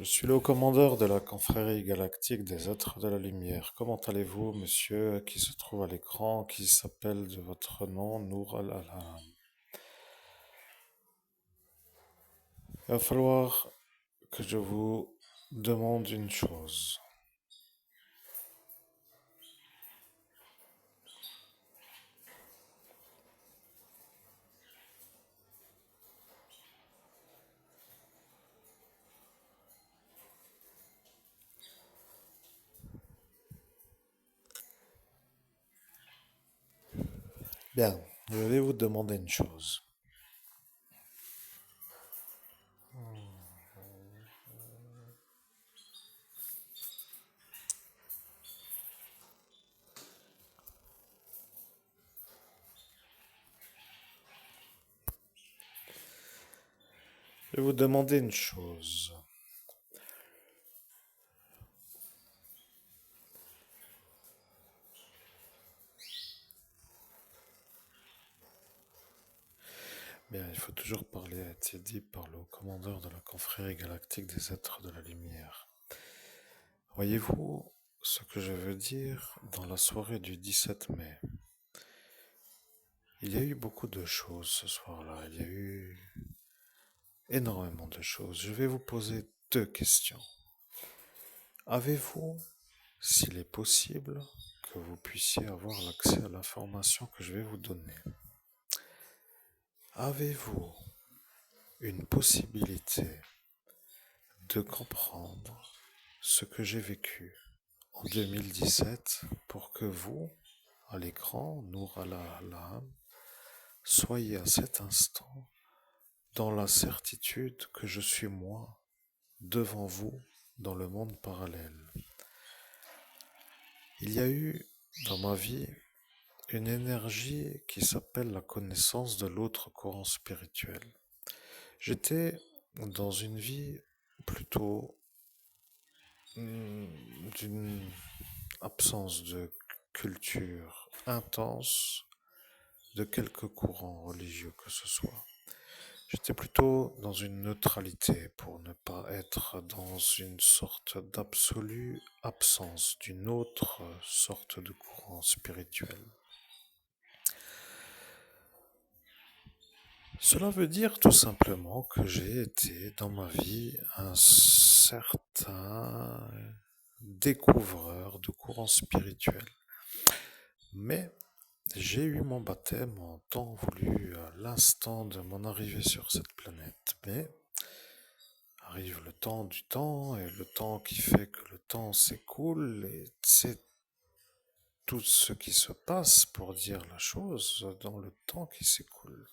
Je suis le haut commandeur de la confrérie galactique des êtres de la lumière. Comment allez-vous, monsieur, qui se trouve à l'écran, qui s'appelle de votre nom Nour al-Alam? Il va falloir que je vous demande une chose. Bien, je vais vous demander une chose. Je vais vous demander une chose. Bien, il faut toujours parler, a été dit par le haut commandeur de la confrérie galactique des êtres de la lumière. Voyez-vous ce que je veux dire dans la soirée du 17 mai? Il y a eu beaucoup de choses ce soir-là. Il y a eu énormément de choses. Je vais vous poser deux questions. Avez-vous, s'il est possible, que vous puissiez avoir l'accès à l'information que je vais vous donner, avez-vous une possibilité de comprendre ce que j'ai vécu en 2017 pour que vous, à l'écran, Nour al-Alam, soyez à cet instant dans la certitude que je suis moi devant vous dans le monde parallèle. Il y a eu dans ma vie une énergie qui s'appelle la connaissance de l'autre courant spirituel. J'étais dans une vie plutôt d'une absence de culture intense de quelque courant religieux que ce soit. J'étais plutôt dans une neutralité pour ne pas être dans une sorte d'absolue absence d'une autre sorte de courant spirituel. Cela veut dire tout simplement que j'ai été dans ma vie un certain découvreur de courants spirituels. Mais j'ai eu mon baptême en temps voulu à l'instant de mon arrivée sur cette planète. Mais arrive le temps du temps et le temps qui fait que le temps s'écoule et c'est tout ce qui se passe pour dire la chose dans le temps qui s'écoule.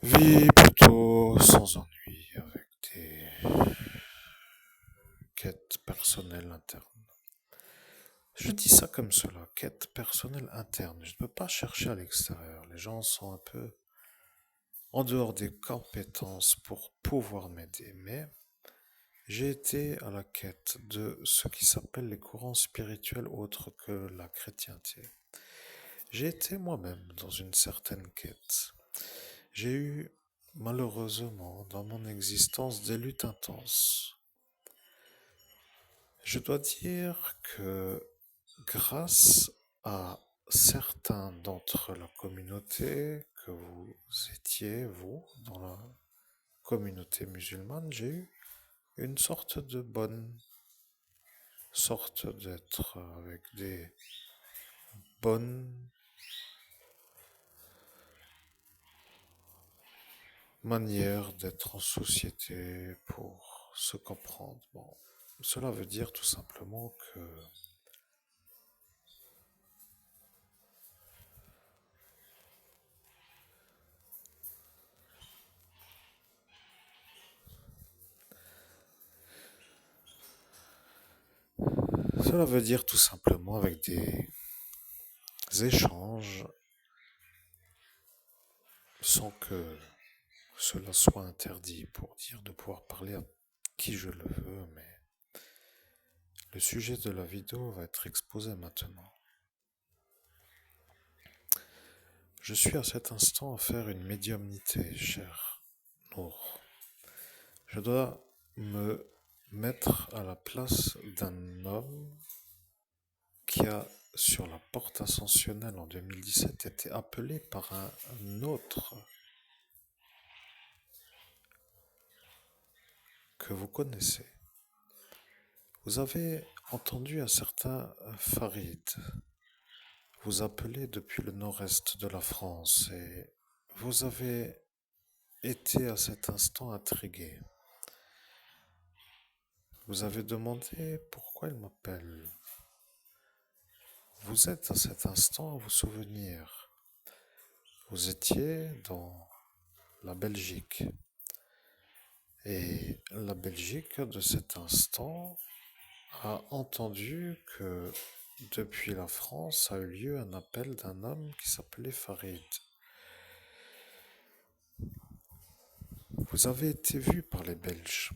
Vie plutôt sans ennui avec des quêtes personnelles internes. Je dis ça comme cela, quête personnelle interne. Je ne peux pas chercher à l'extérieur. Les gens sont un peu en dehors des compétences pour pouvoir m'aider. Mais j'ai été à la quête de ce qui s'appelle les courants spirituels autres que la chrétienté. J'ai été moi-même dans une certaine quête. J'ai eu, malheureusement, dans mon existence, des luttes intenses. Je dois dire que grâce à certains d'entre la communauté que vous étiez, vous, dans la communauté musulmane, j'ai eu une sorte de bonne sorte d'être avec des bonnes manières d'être en société pour se comprendre. Bon, cela veut dire tout simplement que cela veut dire tout simplement avec des échanges sans que cela soit interdit pour dire de pouvoir parler à qui je le veux, mais le sujet de la vidéo va être exposé maintenant. Je suis à cet instant à faire une médiumnité, cher Nour. Je dois me mettre à la place d'un homme qui a, sur la porte ascensionnelle en 2017, été appelé par un autre que vous connaissez. Vous avez entendu un certain Farid vous appeler depuis le nord-est de la France et vous avez été à cet instant intrigué. Vous avez demandé pourquoi il m'appelle. Vous êtes à cet instant à vous souvenir. Vous étiez dans la Belgique. Et la Belgique, de cet instant, a entendu que depuis la France a eu lieu un appel d'un homme qui s'appelait Farid. Vous avez été vu par les Belges.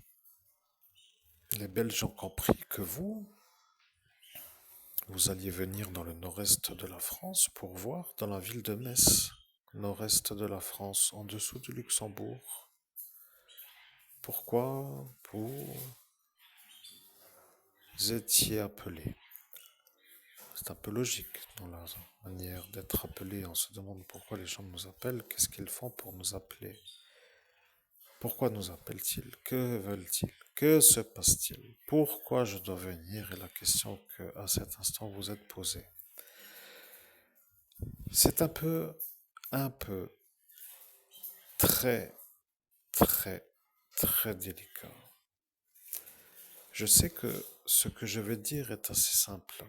Les Belges ont compris que vous alliez venir dans le nord-est de la France pour voir dans la ville de Metz, nord-est de la France, en dessous du Luxembourg. Pourquoi vous étiez appelé? C'est un peu logique dans la manière d'être appelé. On se demande pourquoi les gens nous appellent, qu'est-ce qu'ils font pour nous appeler? Pourquoi nous appellent-ils? Que veulent-ils? Que se passe-t-il? Pourquoi je dois venir? Est la question que, à cet instant, vous êtes posée. C'est un peu, très, très, très délicat. Je sais que ce que je vais dire est assez simple.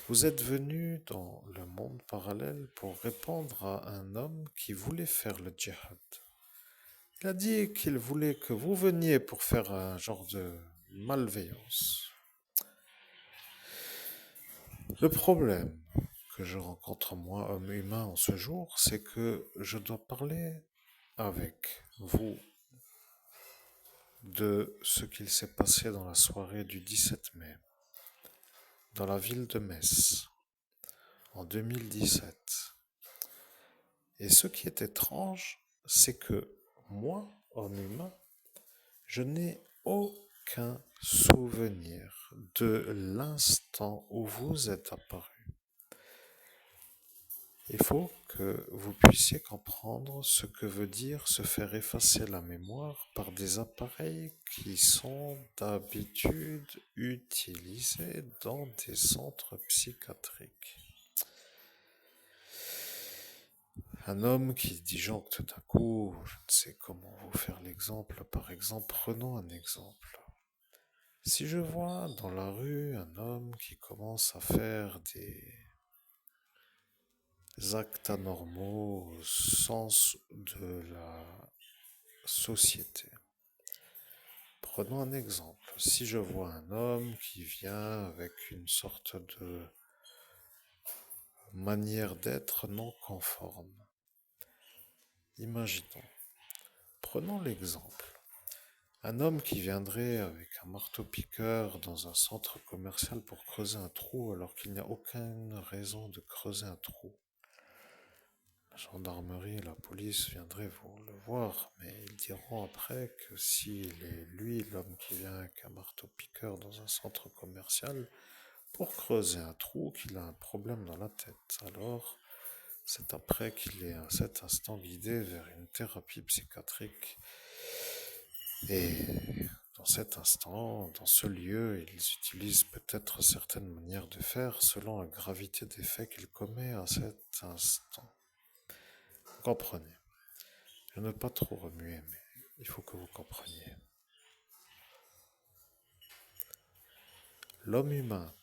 Vous êtes venu dans le monde parallèle pour répondre à un homme qui voulait faire le djihad. Il a dit qu'il voulait que vous veniez pour faire un genre de malveillance. Le problème que je rencontre moi, homme humain, en ce jour, c'est que je dois parler avec vous de ce qu'il s'est passé dans la soirée du 17 mai, dans la ville de Metz, en 2017. Et ce qui est étrange, c'est que moi, homme humain, je n'ai aucun souvenir de l'instant où vous êtes apparu. Il faut que vous puissiez comprendre ce que veut dire se faire effacer la mémoire par des appareils qui sont d'habitude utilisés dans des centres psychiatriques. Un homme qui disjoncte tout d'un coup, je ne sais comment vous faire l'exemple, par exemple, prenons un exemple. Si je vois dans la rue un homme qui commence à faire des actes anormaux au sens de la société. Prenons un exemple. Si je vois un homme qui vient avec une sorte de manière d'être non conforme, imaginons, prenons l'exemple. Un homme qui viendrait avec un marteau-piqueur dans un centre commercial pour creuser un trou alors qu'il n'y a aucune raison de creuser un trou. La gendarmerie et la police viendraient vous le voir, mais ils diront après que s'il est lui, l'homme qui vient avec un marteau-piqueur dans un centre commercial, pour creuser un trou, qu'il a un problème dans la tête. Alors, c'est après qu'il est à cet instant guidé vers une thérapie psychiatrique. Et dans cet instant, dans ce lieu, ils utilisent peut-être certaines manières de faire selon la gravité des faits qu'il commet à cet instant. Comprenez. Je ne veux pas trop remuer, mais il faut que vous compreniez. L'homme humain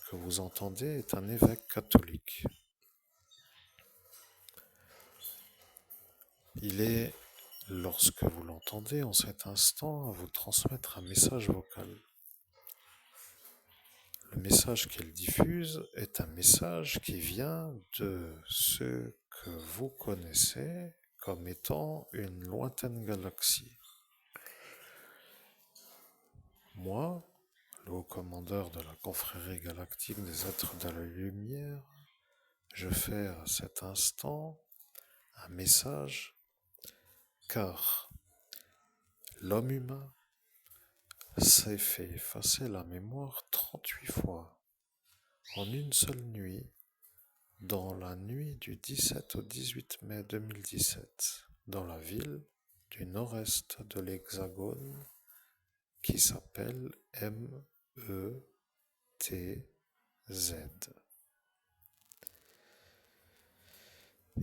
que vous entendez est un évêque catholique. Il est, lorsque vous l'entendez en cet instant, à vous transmettre un message vocal. Le message qu'il diffuse est un message qui vient de ce que vous connaissez comme étant une lointaine galaxie. Moi, le haut commandeur de la confrérie galactique des êtres de la lumière, je fais à cet instant un message, car L'homme humain s'est fait effacer la mémoire 38 fois en une seule nuit, dans la nuit du 17 au 18 mai 2017, dans la ville du nord-est de l'Hexagone qui s'appelle METZ.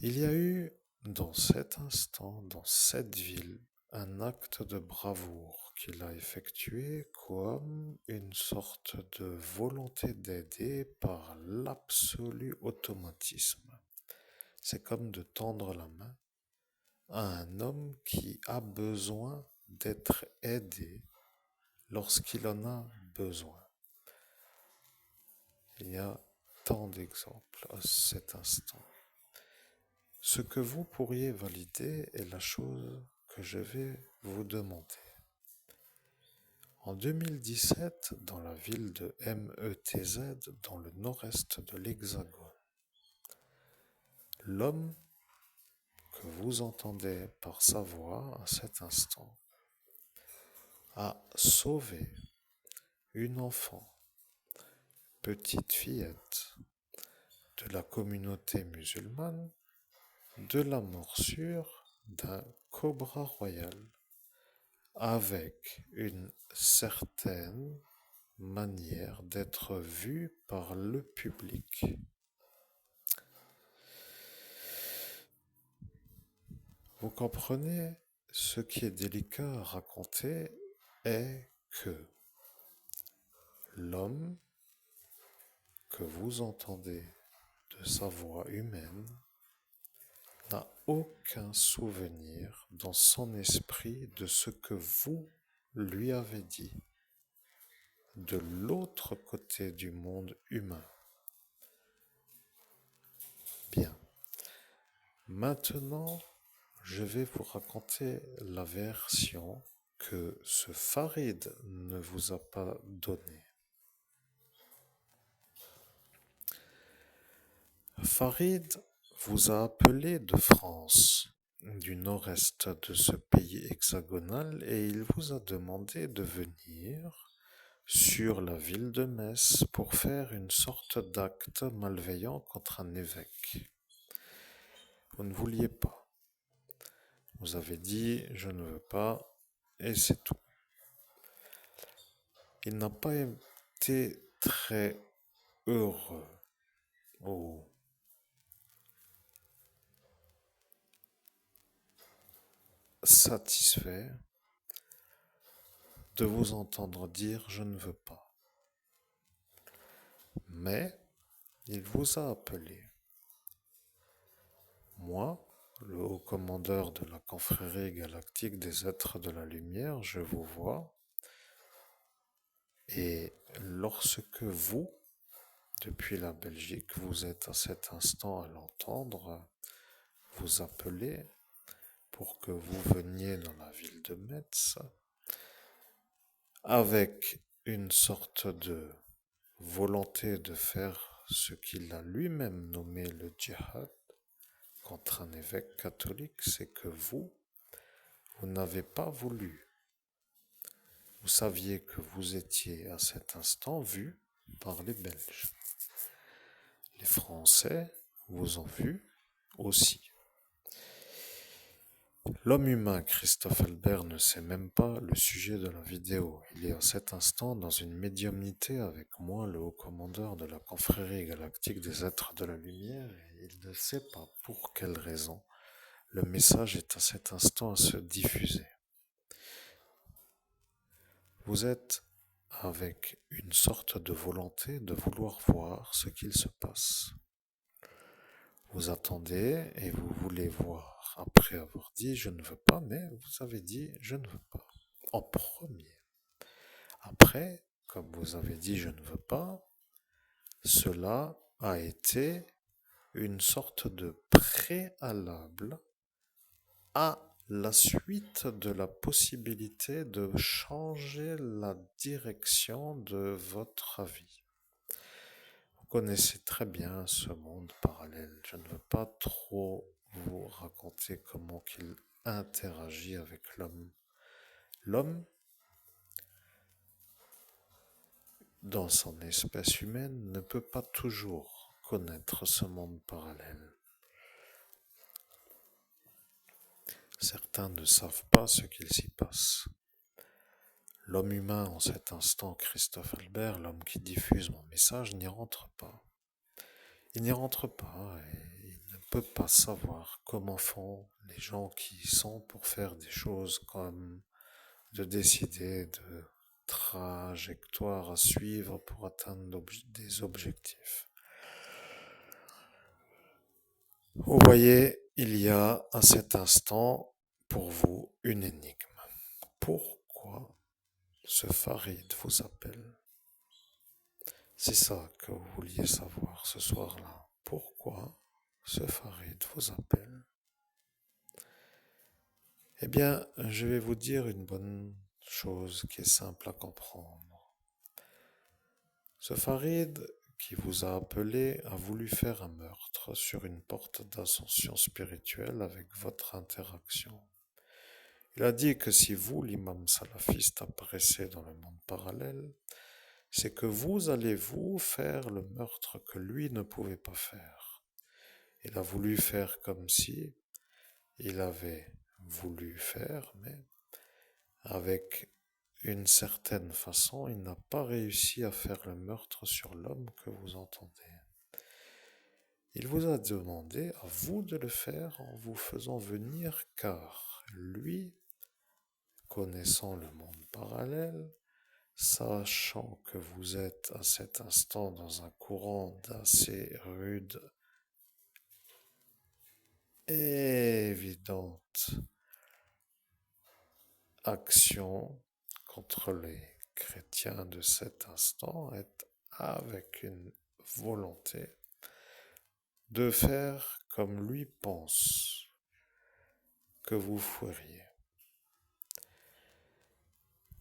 Il y a eu dans cet instant, dans cette ville, un acte de bravoure qu'il a effectué comme une sorte de volonté d'aider par l'absolu automatisme. C'est comme de tendre la main à un homme qui a besoin d'être aidé lorsqu'il en a besoin. Il y a tant d'exemples à cet instant. Ce que vous pourriez valider est la chose que je vais vous demander. En 2017, dans la ville de METZ, dans le nord-est de l'Hexagone, l'homme que vous entendez par sa voix à cet instant a sauvé une enfant, petite fillette, de la communauté musulmane de la morsure d'un cobra royal avec une certaine manière d'être vu par le public. Vous comprenez, ce qui est délicat à raconter est que l'homme que vous entendez de sa voix humaine n'a aucun souvenir dans son esprit de ce que vous lui avez dit de l'autre côté du monde humain. Bien. Maintenant, je vais vous raconter la version que ce Farid ne vous a pas donnée. Farid vous a appelé de France, du nord-est de ce pays hexagonal, et il vous a demandé de venir sur la ville de Metz pour faire une sorte d'acte malveillant contre un évêque. Vous ne vouliez pas. Vous avez dit « je ne veux pas » et c'est tout. Il n'a pas été très heureux ou satisfait de vous entendre dire « je ne veux pas ». Mais il vous a appelé. Moi, le haut commandeur de la confrérie galactique des êtres de la lumière, je vous vois. Et lorsque vous, depuis la Belgique, vous êtes à cet instant à l'entendre, vous appelez pour que vous veniez dans la ville de Metz avec une sorte de volonté de faire ce qu'il a lui-même nommé le djihad contre un évêque catholique, c'est que vous n'avez pas voulu. Vous saviez que vous étiez à cet instant vu par les Belges. Les Français vous ont vu aussi. L'homme humain, Christophe Albert, ne sait même pas le sujet de la vidéo. Il est à cet instant dans une médiumnité avec moi, le haut commandeur de la confrérie galactique des êtres de la lumière, et il ne sait pas pour quelle raison le message est à cet instant à se diffuser. Vous êtes avec une sorte de volonté de vouloir voir ce qu'il se passe. Vous attendez et vous voulez voir après avoir dit je ne veux pas, mais vous avez dit je ne veux pas en premier. Après, comme vous avez dit je ne veux pas, cela a été une sorte de préalable à la suite de la possibilité de changer la direction de votre vie. Vous connaissez très bien ce monde parallèle. Je ne veux pas trop vous raconter comment qu'il interagit avec l'homme. L'homme, dans son espèce humaine, ne peut pas toujours connaître ce monde parallèle. Certains ne savent pas ce qu'il s'y passe. L'homme humain, en cet instant, Christophe Albert, l'homme qui diffuse mon message, n'y rentre pas. Il n'y rentre pas et il ne peut pas savoir comment font les gens qui y sont pour faire des choses comme de décider de trajectoires à suivre pour atteindre des objectifs. Vous voyez, il y a à cet instant pour vous une énigme. Pourquoi ce Farid vous appelle? C'est ça que vous vouliez savoir ce soir-là. Pourquoi ce Farid vous appelle? Eh bien, je vais vous dire une bonne chose qui est simple à comprendre. Ce Farid qui vous a appelé a voulu faire un meurtre sur une porte d'ascension spirituelle avec votre interaction. Il a dit que si vous, l'imam salafiste, apparaissez dans le monde parallèle, c'est que vous allez vous faire le meurtre que lui ne pouvait pas faire. Il a voulu faire comme si il avait voulu faire, mais avec une certaine façon, il n'a pas réussi à faire le meurtre sur l'homme que vous entendez. Il vous a demandé à vous de le faire en vous faisant venir, car lui, connaissant le monde parallèle, sachant que vous êtes à cet instant dans un courant d'assez rude et évidente action contre les chrétiens de cet instant, est avec une volonté de faire comme lui pense que vous feriez.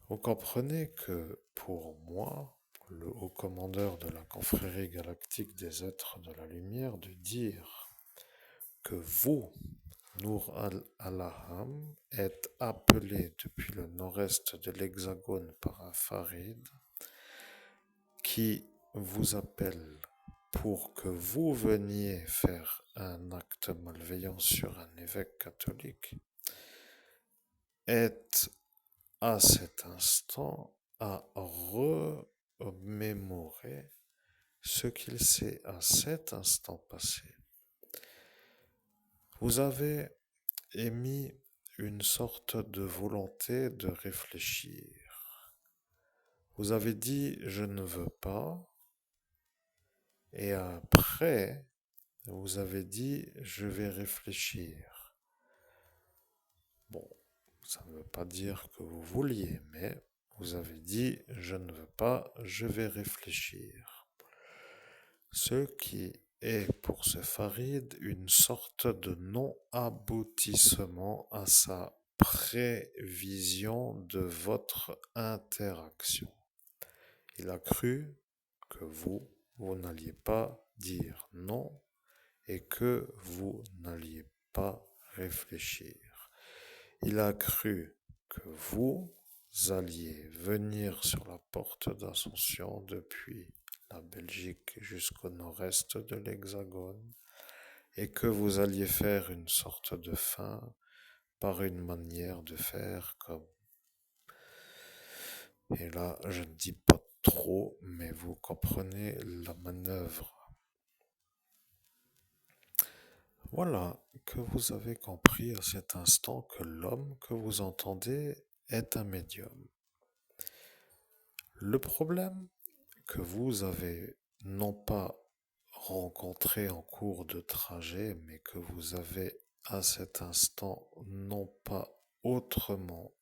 Vous comprenez que pour moi, le haut commandeur de la confrérie galactique des êtres de la lumière, de dire que vous, Nour al-Alham, êtes appelé depuis le nord-est de l'Hexagone par un Farid qui vous appelle pour que vous veniez faire un acte malveillant sur un évêque catholique, est à cet instant à remémorer ce qu'il s'est à cet instant passé. Vous avez émis une sorte de volonté de réfléchir. Vous avez dit « je ne veux pas » et après, vous avez dit « je vais réfléchir ». Bon, ça ne veut pas dire que vous vouliez, mais vous avez dit « je ne veux pas, je vais réfléchir ». Ce qui est pour ce Farid une sorte de non-aboutissement à sa prévision de votre interaction. Il a cru que vous n'alliez pas dire non et que vous n'alliez pas réfléchir. Il a cru que vous alliez venir sur la porte d'ascension depuis la Belgique jusqu'au nord-est de l'Hexagone et que vous alliez faire une sorte de fin par une manière de faire comme... Et là, je ne dis pas trop, mais vous comprenez la manœuvre. Voilà que vous avez compris à cet instant que l'homme que vous entendez est un médium. Le problème que vous avez non pas rencontré en cours de trajet, mais que vous avez à cet instant non pas autrement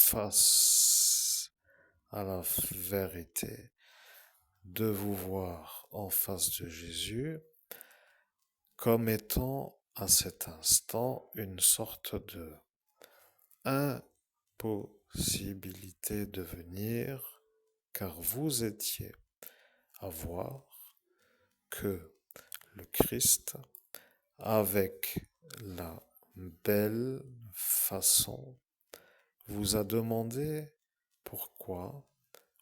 face à la vérité de vous voir en face de Jésus comme étant à cet instant une sorte de impossibilité de venir, car vous étiez à voir que le Christ, avec la belle façon, vous a demandé pourquoi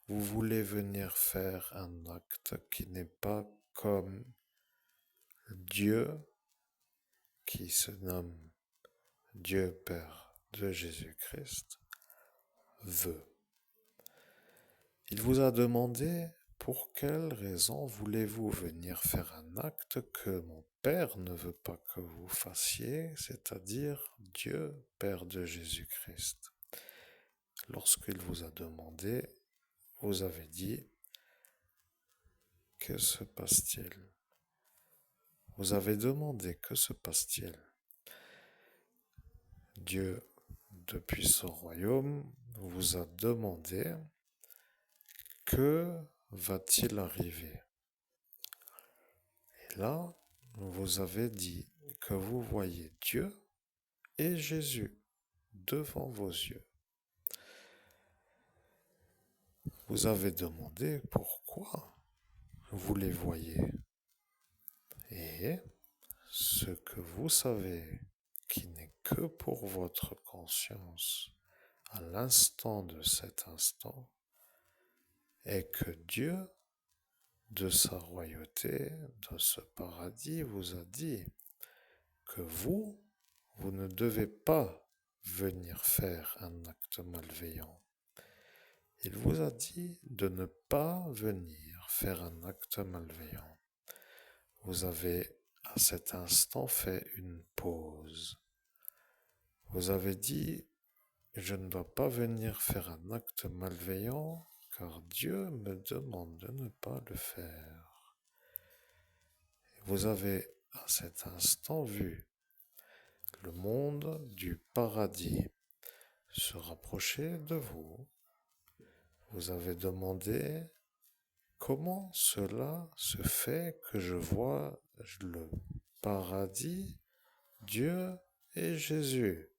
vous voulez venir faire un acte qui n'est pas comme Dieu, qui se nomme Dieu Père de Jésus-Christ, veut. Il vous a demandé pour quelle raison voulez-vous venir faire un acte que mon Père ne veut pas que vous fassiez, c'est-à-dire Dieu Père de Jésus-Christ. Lorsqu'il vous a demandé, vous avez dit, que se passe-t-il? Vous avez demandé, que se passe-t-il? Dieu, depuis son royaume, vous a demandé, que va-t-il arriver? Et là, vous avez dit que vous voyez Dieu et Jésus devant vos yeux. Vous avez demandé pourquoi vous les voyez. Et ce que vous savez, qui n'est que pour votre conscience, à l'instant de cet instant, est que Dieu, de sa royauté, de ce paradis, vous a dit que vous ne devez pas venir faire un acte malveillant. Il vous a dit de ne pas venir faire un acte malveillant. Vous avez à cet instant fait une pause. Vous avez dit, je ne dois pas venir faire un acte malveillant car Dieu me demande de ne pas le faire. Vous avez à cet instant vu le monde du paradis se rapprocher de vous. Vous avez demandé comment cela se fait que je vois le paradis, Dieu et Jésus.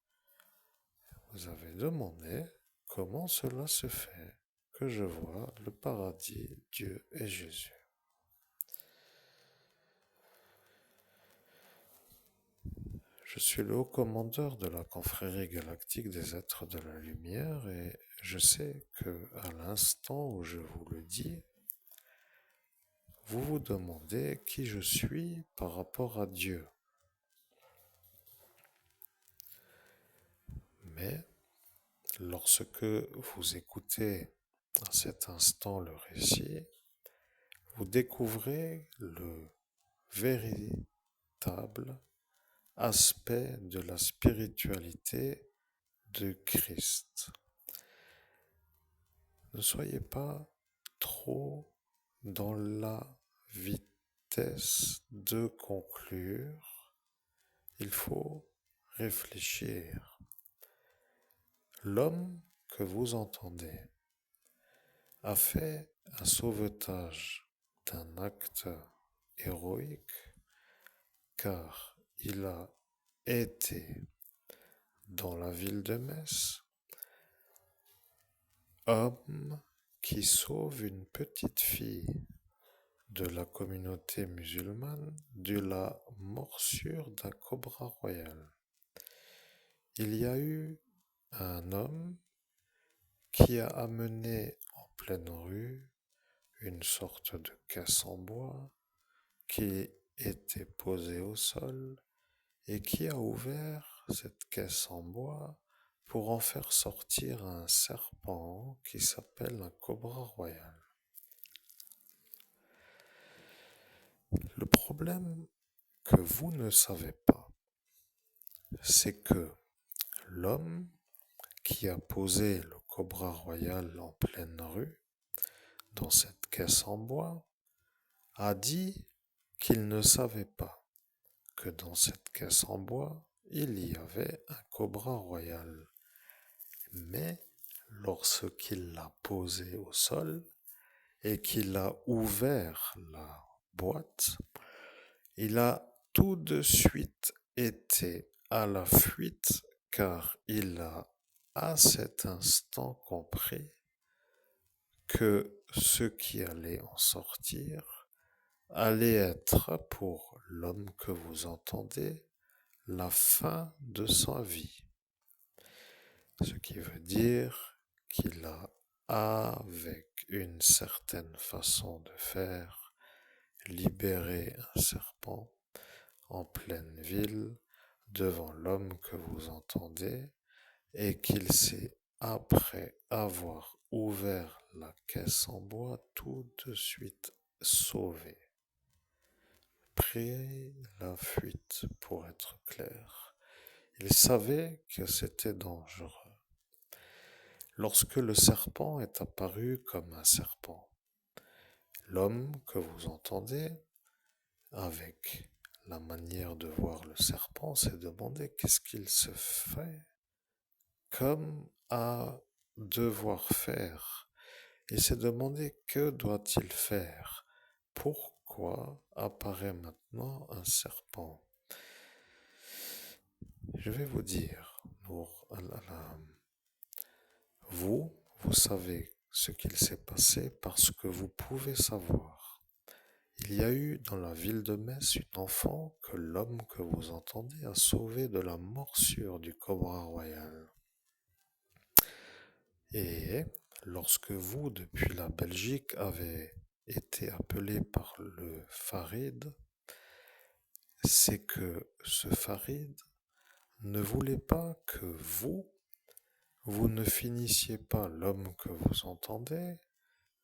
Vous avez demandé comment cela se fait que je vois le paradis, Dieu et Jésus. Je suis le haut commandeur de la confrérie galactique des êtres de la lumière et je sais que à l'instant où je vous le dis, vous vous demandez qui je suis par rapport à Dieu. Mais lorsque vous écoutez à cet instant le récit, vous découvrez le véritable aspect de la spiritualité de Christ. Ne soyez pas trop dans la vitesse de conclure. Il faut réfléchir. L'homme que vous entendez a fait un sauvetage d'un acte héroïque car il a été dans la ville de Metz, homme qui sauve une petite fille de la communauté musulmane de la morsure d'un cobra royal. Il y a eu un homme qui a amené en pleine rue une sorte de caisse en bois qui était posée au sol et qui a ouvert cette caisse en bois pour en faire sortir un serpent qui s'appelle un cobra royal. Le problème que vous ne savez pas, c'est que l'homme qui a posé le cobra royal en pleine rue, dans cette caisse en bois, a dit qu'il ne savait pas que dans cette caisse en bois, il y avait un cobra royal. Mais lorsqu'il l'a posé au sol et qu'il a ouvert la boîte, il a tout de suite été à la fuite car il a à cet instant compris que ce qui allait en sortir allait être pour l'homme que vous entendez la fin de sa vie. Ce qui veut dire qu'il a, avec une certaine façon de faire, libéré un serpent en pleine ville devant l'homme que vous entendez et qu'il s'est, après avoir ouvert la caisse en bois, tout de suite sauvé, pris la fuite pour être clair. Il savait que c'était dangereux. Lorsque le serpent est apparu comme un serpent, l'homme que vous entendez, avec la manière de voir le serpent, s'est demandé qu'est-ce qu'il se fait comme à devoir faire. Il s'est demandé que doit-il faire. Pourquoi apparaît maintenant un serpent? Je vais vous dire, Nour al-Alam, vous savez ce qu'il s'est passé parce que vous pouvez savoir. Il y a eu dans la ville de Metz une enfant que l'homme que vous entendez a sauvé de la morsure du cobra royal. Et lorsque vous, depuis la Belgique, avez été appelé par le Farid, c'est que ce Farid ne voulait pas que vous ne finissiez pas l'homme que vous entendez,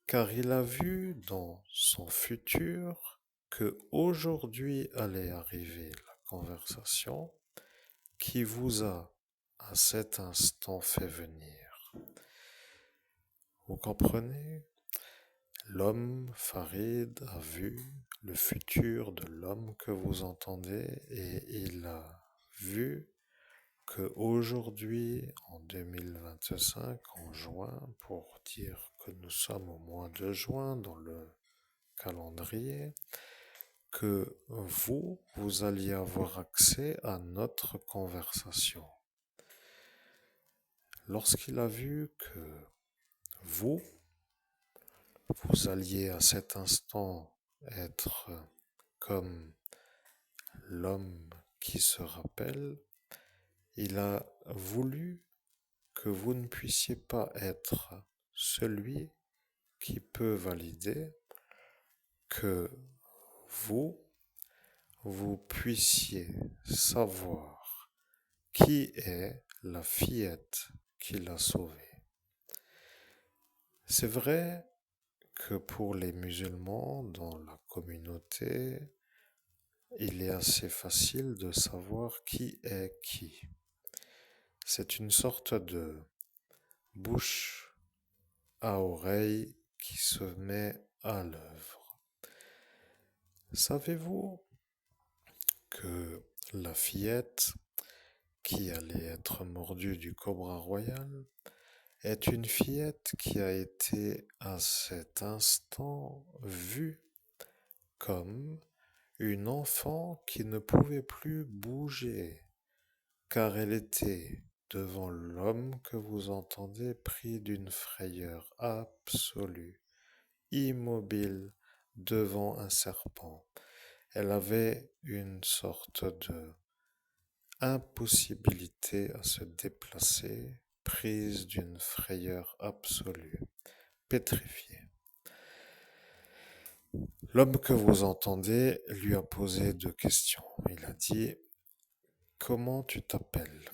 car il a vu dans son futur que aujourd'hui allait arriver la conversation qui vous a à cet instant fait venir. Vous comprenez? L'homme Farid a vu le futur de l'homme que vous entendez et il a vu que aujourd'hui, en 2025, en juin, pour dire que nous sommes au mois de juin dans le calendrier, que vous alliez avoir accès à notre conversation. Lorsqu'il a vu que vous alliez à cet instant être comme l'homme qui se rappelle, il a voulu que vous ne puissiez pas être celui qui peut valider que vous puissiez savoir qui est la fillette qui l'a sauvée. C'est vrai que pour les musulmans dans la communauté, il est assez facile de savoir qui est qui. C'est une sorte de bouche à oreille qui se met à l'œuvre. Savez-vous que la fillette qui allait être mordue du cobra royal est une fillette qui a été à cet instant vue comme une enfant qui ne pouvait plus bouger, car elle était devant l'homme que vous entendez pris d'une frayeur absolue, immobile devant un serpent. Elle avait une sorte de impossibilité à se déplacer, prise d'une frayeur absolue, pétrifiée. L'homme que vous entendez lui a posé 2 questions. Il a dit « Comment tu t'appelles »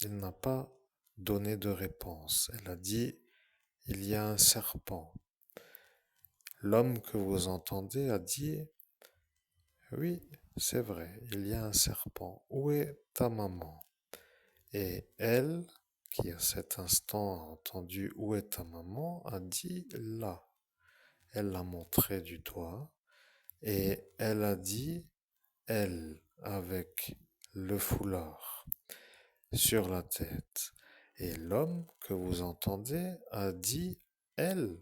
Il n'a pas donné de réponse. Elle a dit « Il y a un serpent ». L'homme que vous entendez a dit « Oui, c'est vrai, il y a un serpent. Où est ta maman ?» Et elle, qui à cet instant a entendu « Où est ta maman ?» a dit « Là ». Elle l'a montré du doigt et elle a dit « Elle » avec le foulard sur la tête. Et l'homme que vous entendez a dit « Elle »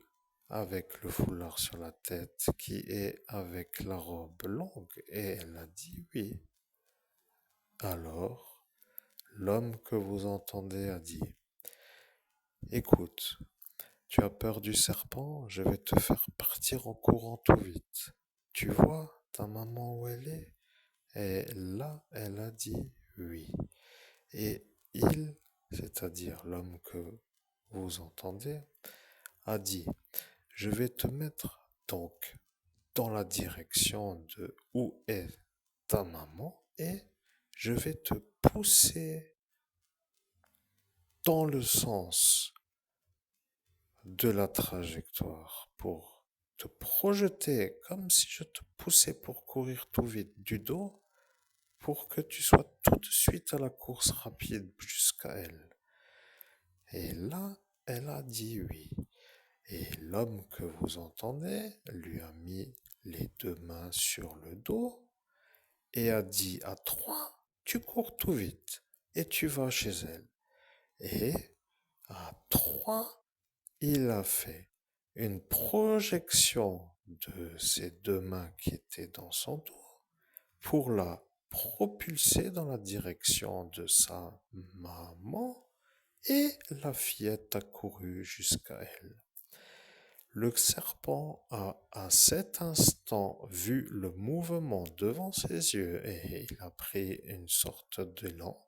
avec le foulard sur la tête qui est avec la robe longue. Et elle a dit « Oui ». Alors, l'homme que vous entendez a dit « Écoute, tu as peur du serpent, je vais te faire partir en courant tout vite. Tu vois ta maman où elle est ?» Et là, elle a dit « Oui ». Et il c'est-à-dire l'homme que vous entendez, a dit, je vais te mettre donc dans la direction de où est ta maman et je vais te pousser dans le sens de la trajectoire pour te projeter comme si je te poussais pour courir tout vite du dos pour que tu sois tout de suite à la course rapide jusqu'à elle. Et là, elle a dit oui. Et l'homme que vous entendez lui a mis les deux mains sur le dos et a dit à trois, tu cours tout vite et tu vas chez elle. Et à trois, il a fait une projection de ses deux mains qui étaient dans son dos pour la propulser dans la direction de sa maman et la fillette a couru jusqu'à elle. Le serpent a à cet instant vu le mouvement devant ses yeux et il a pris une sorte d'élan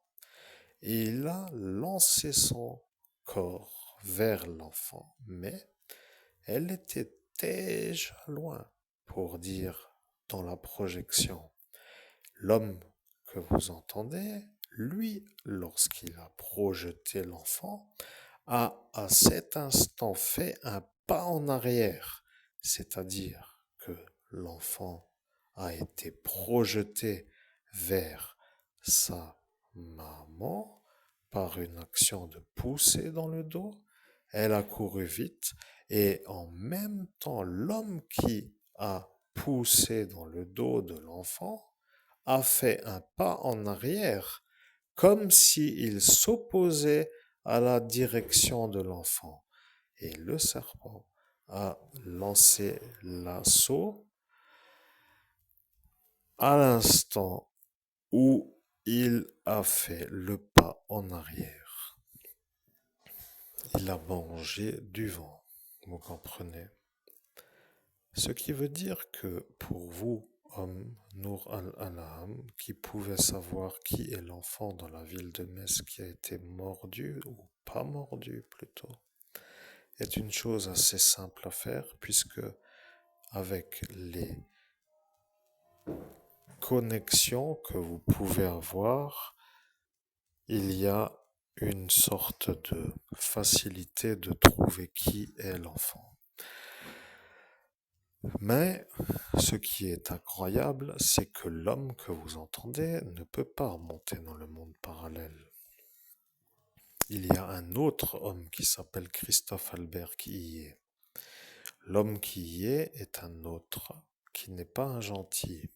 et il a lancé son corps vers l'enfant. Mais elle était déjà loin pour dire dans la projection. L'homme que vous entendez, lui, lorsqu'il a projeté l'enfant, a à cet instant fait un pas en arrière, c'est-à-dire que l'enfant a été projeté vers sa maman par une action de pousser dans le dos. Elle a couru vite et en même temps, l'homme qui a poussé dans le dos de l'enfant a fait un pas en arrière, comme s'il s'opposait à la direction de l'enfant. Et le serpent a lancé l'assaut à l'instant où il a fait le pas en arrière. Il a mangé du vent, vous comprenez? Ce qui veut dire que pour vous, homme Nour al-An'am, qui pouvait savoir qui est l'enfant dans la ville de Metz qui a été mordu ou pas mordu plutôt, est une chose assez simple à faire puisque avec les connexions que vous pouvez avoir, il y a une sorte de facilité de trouver qui est l'enfant. Mais ce qui est incroyable, c'est que l'homme que vous entendez ne peut pas remonter dans le monde parallèle. Il y a un autre homme qui s'appelle Christophe Albert qui y est. L'homme qui y est un autre, qui n'est pas un gentil.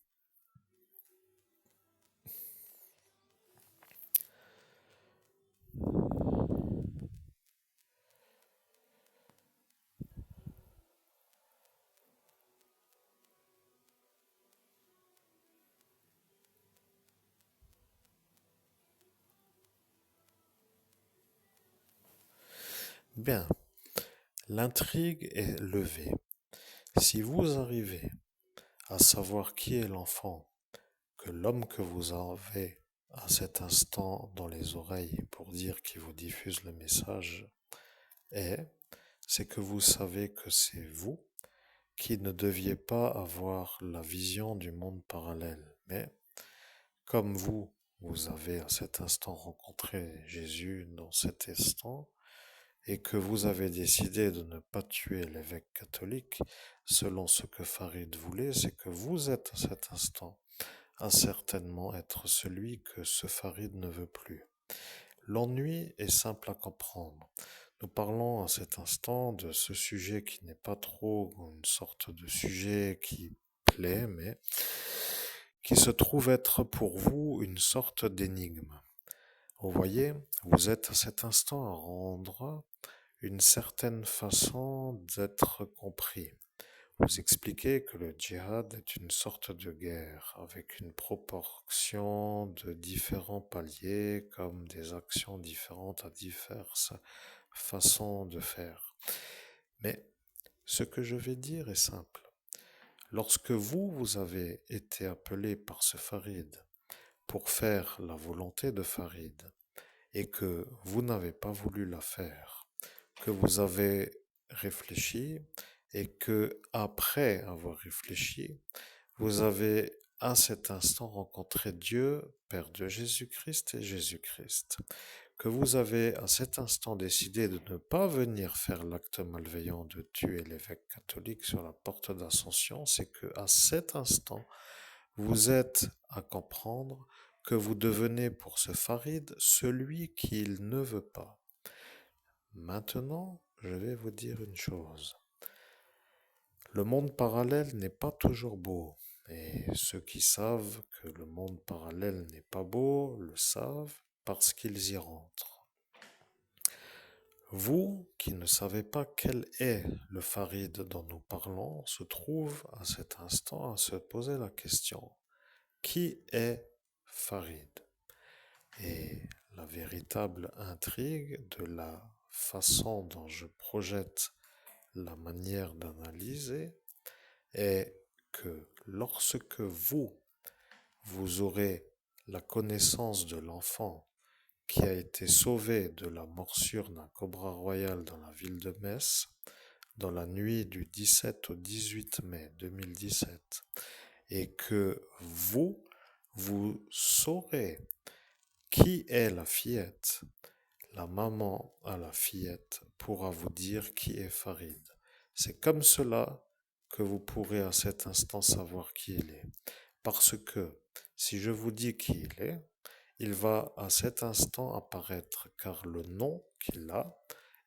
Bien, l'intrigue est levée. Si vous arrivez à savoir qui est l'enfant que l'homme que vous avez à cet instant dans les oreilles pour dire qu'il vous diffuse le message est, c'est que vous savez que c'est vous qui ne deviez pas avoir la vision du monde parallèle. Mais comme vous, vous avez à cet instant rencontré Jésus dans cet instant, et que vous avez décidé de ne pas tuer l'évêque catholique, selon ce que Farid voulait, c'est que vous êtes à cet instant à certainement être celui que ce Farid ne veut plus. L'ennui est simple à comprendre. Nous parlons à cet instant de ce sujet qui n'est pas trop une sorte de sujet qui plaît, mais qui se trouve être pour vous une sorte d'énigme. Vous voyez, vous êtes à cet instant à rendre une certaine façon d'être compris. Vous expliquez que le djihad est une sorte de guerre avec une proportion de différents paliers comme des actions différentes à diverses façons de faire. Mais ce que je vais dire est simple. Lorsque vous avez été appelé par ce Farid pour faire la volonté de Farid et que vous n'avez pas voulu la faire, que vous avez réfléchi et que après avoir réfléchi, vous avez à cet instant rencontré Dieu, Père de Jésus-Christ et Jésus-Christ, que vous avez à cet instant décidé de ne pas venir faire l'acte malveillant de tuer l'évêque catholique sur la porte d'Ascension, c'est que à cet instant, vous êtes à comprendre que vous devenez pour ce Farid celui qu'il ne veut pas. Maintenant, je vais vous dire une chose. Le monde parallèle n'est pas toujours beau. Et ceux qui savent que le monde parallèle n'est pas beau le savent parce qu'ils y rentrent. Vous, qui ne savez pas quel est le Farid dont nous parlons, se trouve à cet instant à se poser la question: qui est Farid? Et la véritable intrigue de la façon dont je projette la manière d'analyser est que lorsque vous aurez la connaissance de l'enfant qui a été sauvé de la morsure d'un cobra royal dans la ville de Metz, dans la nuit du 17 au 18 mai 2017, et que vous saurez qui est la fillette, la maman à la fillette pourra vous dire qui est Farid. C'est comme cela que vous pourrez à cet instant savoir qui il est. Parce que si je vous dis qui il va à cet instant apparaître, car le nom qu'il a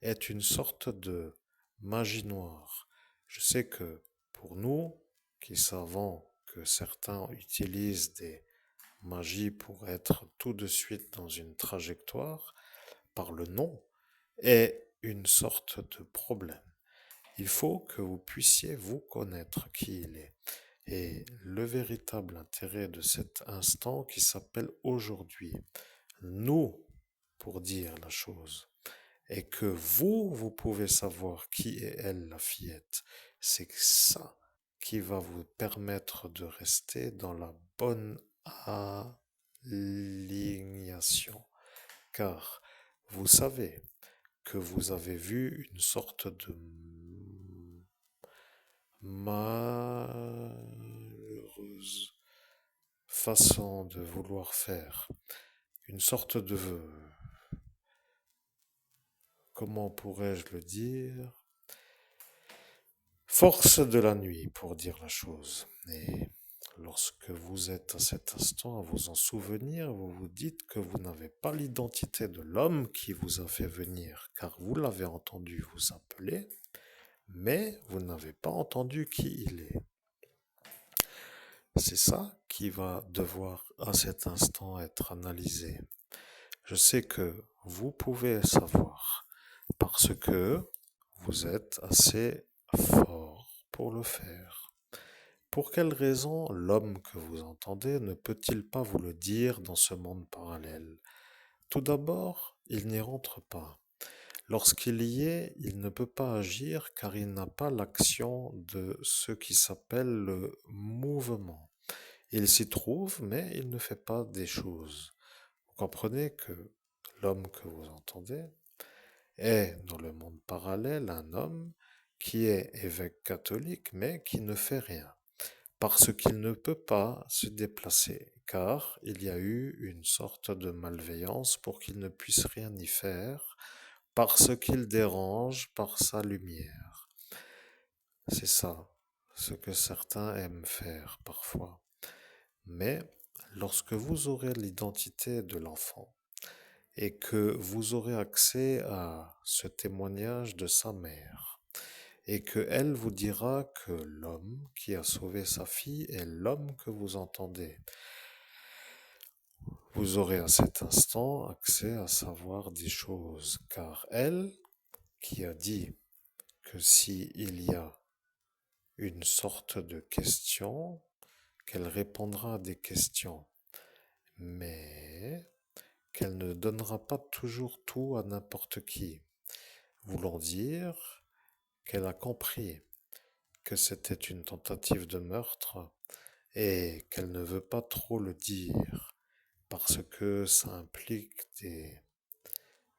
est une sorte de magie noire. Je sais que pour nous, qui savons que certains utilisent des magies pour être tout de suite dans une trajectoire, par le nom, est une sorte de problème. Il faut que vous puissiez vous connaître qui il est. Et le véritable intérêt de cet instant qui s'appelle aujourd'hui, nous, pour dire la chose, et que vous pouvez savoir qui est elle, la fillette. C'est ça qui va vous permettre de rester dans la bonne alignation. Car vous savez que vous avez vu une sorte de malheureuse façon de vouloir faire, une sorte de, comment pourrais-je le dire, force de la nuit, pour dire la chose. Et lorsque vous êtes à cet instant à vous en souvenir, vous vous dites que vous n'avez pas l'identité de l'homme qui vous a fait venir, car vous l'avez entendu vous appeler, mais vous n'avez pas entendu qui il est. C'est ça qui va devoir à cet instant être analysé. Je sais que vous pouvez savoir parce que vous êtes assez fort pour le faire. Pour quelle raison l'homme que vous entendez ne peut-il pas vous le dire dans ce monde parallèle? Tout d'abord, il n'y rentre pas. Lorsqu'il y est, il ne peut pas agir car il n'a pas l'action de ce qui s'appelle le mouvement. Il s'y trouve, mais il ne fait pas des choses. Vous comprenez que l'homme que vous entendez est dans le monde parallèle un homme qui est évêque catholique, mais qui ne fait rien, parce qu'il ne peut pas se déplacer, car il y a eu une sorte de malveillance pour qu'il ne puisse rien y faire, parce qu'il dérange par sa lumière. C'est ça, ce que certains aiment faire parfois. Mais lorsque vous aurez l'identité de l'enfant et que vous aurez accès à ce témoignage de sa mère et que elle vous dira que l'homme qui a sauvé sa fille est l'homme que vous entendez, vous aurez à cet instant accès à savoir des choses, car elle qui a dit que si il y a une sorte de question, qu'elle répondra à des questions, mais qu'elle ne donnera pas toujours tout à n'importe qui, voulant dire qu'elle a compris que c'était une tentative de meurtre et qu'elle ne veut pas trop le dire parce que ça implique des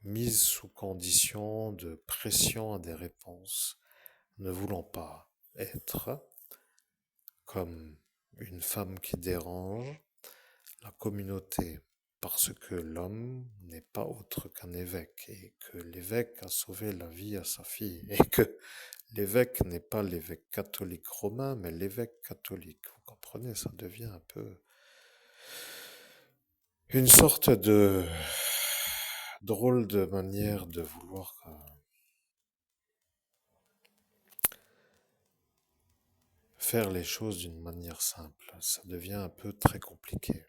mise sous condition de pression à des réponses, ne voulant pas être comme une femme qui dérange la communauté, parce que l'homme n'est pas autre qu'un évêque, et que l'évêque a sauvé la vie à sa fille, et que l'évêque n'est pas l'évêque catholique romain, mais l'évêque catholique. Vous comprenez, ça devient un peu une sorte de drôle de manière de vouloir faire les choses d'une manière simple. Ça devient un peu très compliqué.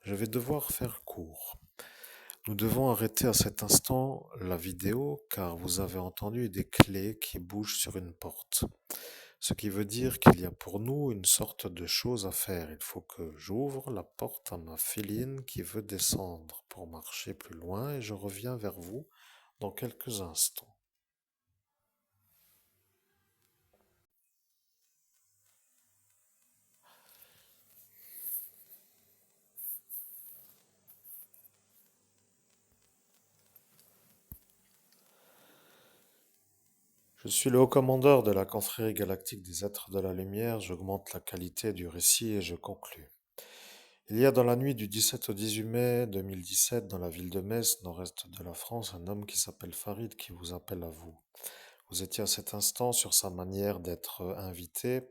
Je vais devoir faire court. Nous devons arrêter à cet instant la vidéo car vous avez entendu des clés qui bougent sur une porte. Ce qui veut dire qu'il y a pour nous une sorte de chose à faire. Il faut que j'ouvre la porte à ma féline qui veut descendre pour marcher plus loin et je reviens vers vous dans quelques instants. Je suis le haut commandeur de la confrérie galactique des êtres de la lumière, j'augmente la qualité du récit et je conclus. Il y a dans la nuit du 17 au 18 mai 2017, dans la ville de Metz, nord-est de la France, un homme qui s'appelle Farid qui vous appelle à vous. Vous étiez à cet instant sur sa manière d'être invité,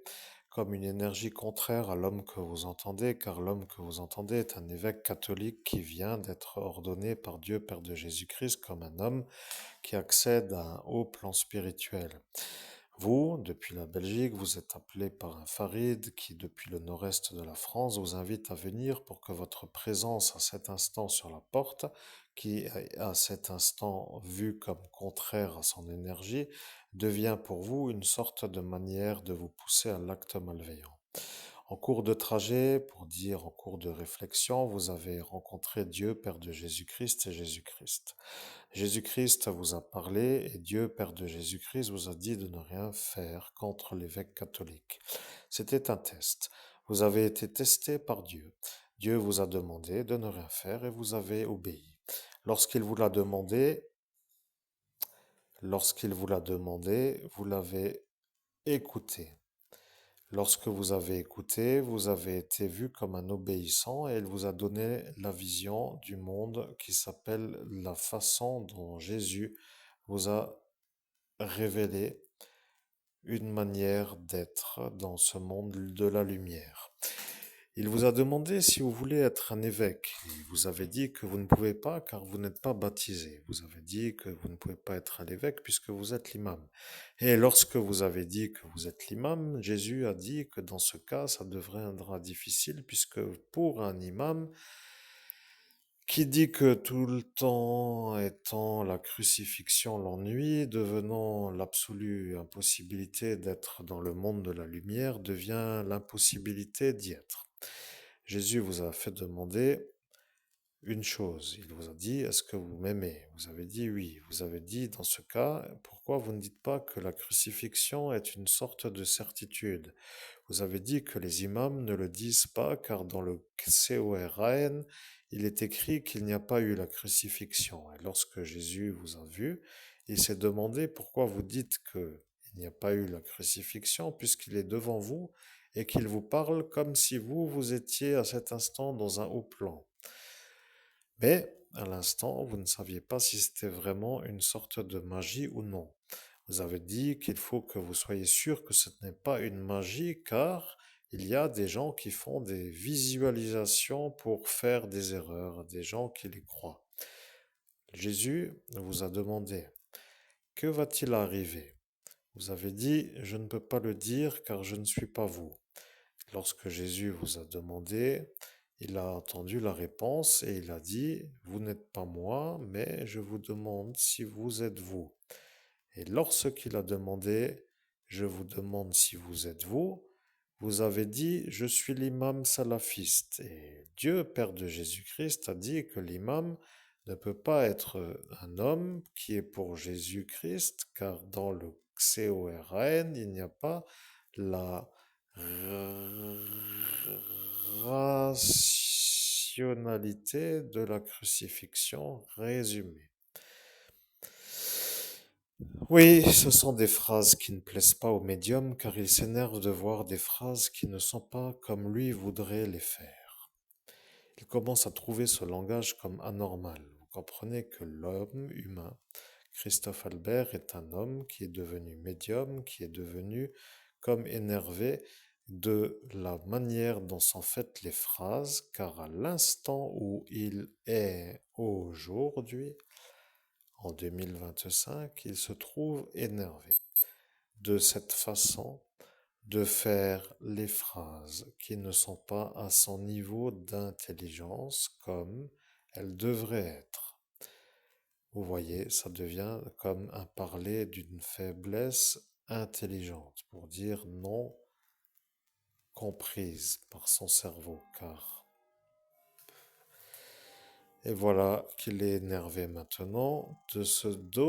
comme une énergie contraire à l'homme que vous entendez, car l'homme que vous entendez est un évêque catholique qui vient d'être ordonné par Dieu Père de Jésus-Christ comme un homme qui accède à un haut plan spirituel. Vous, depuis la Belgique, vous êtes appelé par un Farid qui, depuis le nord-est de la France, vous invite à venir pour que votre présence à cet instant sur la porte, qui est à cet instant vue comme contraire à son énergie, devient pour vous une sorte de manière de vous pousser à l'acte malveillant. En cours de trajet, pour dire en cours de réflexion, vous avez rencontré Dieu, Père de Jésus-Christ et Jésus-Christ. Jésus-Christ vous a parlé et Dieu, Père de Jésus-Christ, vous a dit de ne rien faire contre l'évêque catholique. C'était un test. Vous avez été testé par Dieu. Dieu vous a demandé de ne rien faire et vous avez obéi. Lorsqu'il vous l'a demandé, vous l'avez écouté. Lorsque vous avez écouté, vous avez été vu comme un obéissant et il vous a donné la vision du monde qui s'appelle la façon dont Jésus vous a révélé une manière d'être dans ce monde de la lumière. Il vous a demandé si vous voulez être un évêque. Et vous avez dit que vous ne pouvez pas car vous n'êtes pas baptisé. Vous avez dit que vous ne pouvez pas être un évêque puisque vous êtes l'imam. Et lorsque vous avez dit que vous êtes l'imam, Jésus a dit que dans ce cas, ça deviendra difficile puisque pour un imam, qui dit que tout le temps étant la crucifixion l'ennui, devenant l'absolue impossibilité d'être dans le monde de la lumière, devient l'impossibilité d'y être. Jésus vous a fait demander une chose. Il vous a dit, est-ce que vous m'aimez? Vous avez dit oui. Vous avez dit, dans ce cas, pourquoi vous ne dites pas que la crucifixion est une sorte de certitude? Vous avez dit que les imams ne le disent pas, car dans le Coran, il est écrit qu'il n'y a pas eu la crucifixion. Et lorsque Jésus vous a vu, il s'est demandé pourquoi vous dites qu'il n'y a pas eu la crucifixion, puisqu'il est devant vous et qu'il vous parle comme si vous étiez à cet instant dans un haut plan. Mais, à l'instant, vous ne saviez pas si c'était vraiment une sorte de magie ou non. Vous avez dit qu'il faut que vous soyez sûr que ce n'est pas une magie, car il y a des gens qui font des visualisations pour faire des erreurs, des gens qui les croient. Jésus vous a demandé, que va-t-il arriver? Vous avez dit, je ne peux pas le dire car je ne suis pas vous. Lorsque Jésus vous a demandé, il a entendu la réponse et il a dit, vous n'êtes pas moi, mais je vous demande si vous êtes vous. Et lorsqu'il a demandé, je vous demande si vous êtes vous, vous avez dit, je suis l'imam salafiste. Et Dieu, Père de Jésus-Christ, a dit que l'imam ne peut pas être un homme qui est pour Jésus-Christ, car dans le Coran, il n'y a pas la rationalité de la crucifixion résumée. Oui, ce sont des phrases qui ne plaisent pas au médium car il s'énerve de voir des phrases qui ne sont pas comme lui voudrait les faire. Il commence à trouver ce langage comme anormal. Vous comprenez que l'homme humain, Christophe Albert, est un homme qui est devenu médium, qui est devenu comme énervé de la manière dont sont faites les phrases, car à l'instant où il est aujourd'hui, en 2025, il se trouve énervé de cette façon de faire les phrases qui ne sont pas à son niveau d'intelligence comme elles devraient être. Vous voyez, ça devient comme un parler d'une faiblesse intelligente pour dire non comprise par son cerveau, car. Et voilà qu'il est énervé maintenant de ce dos.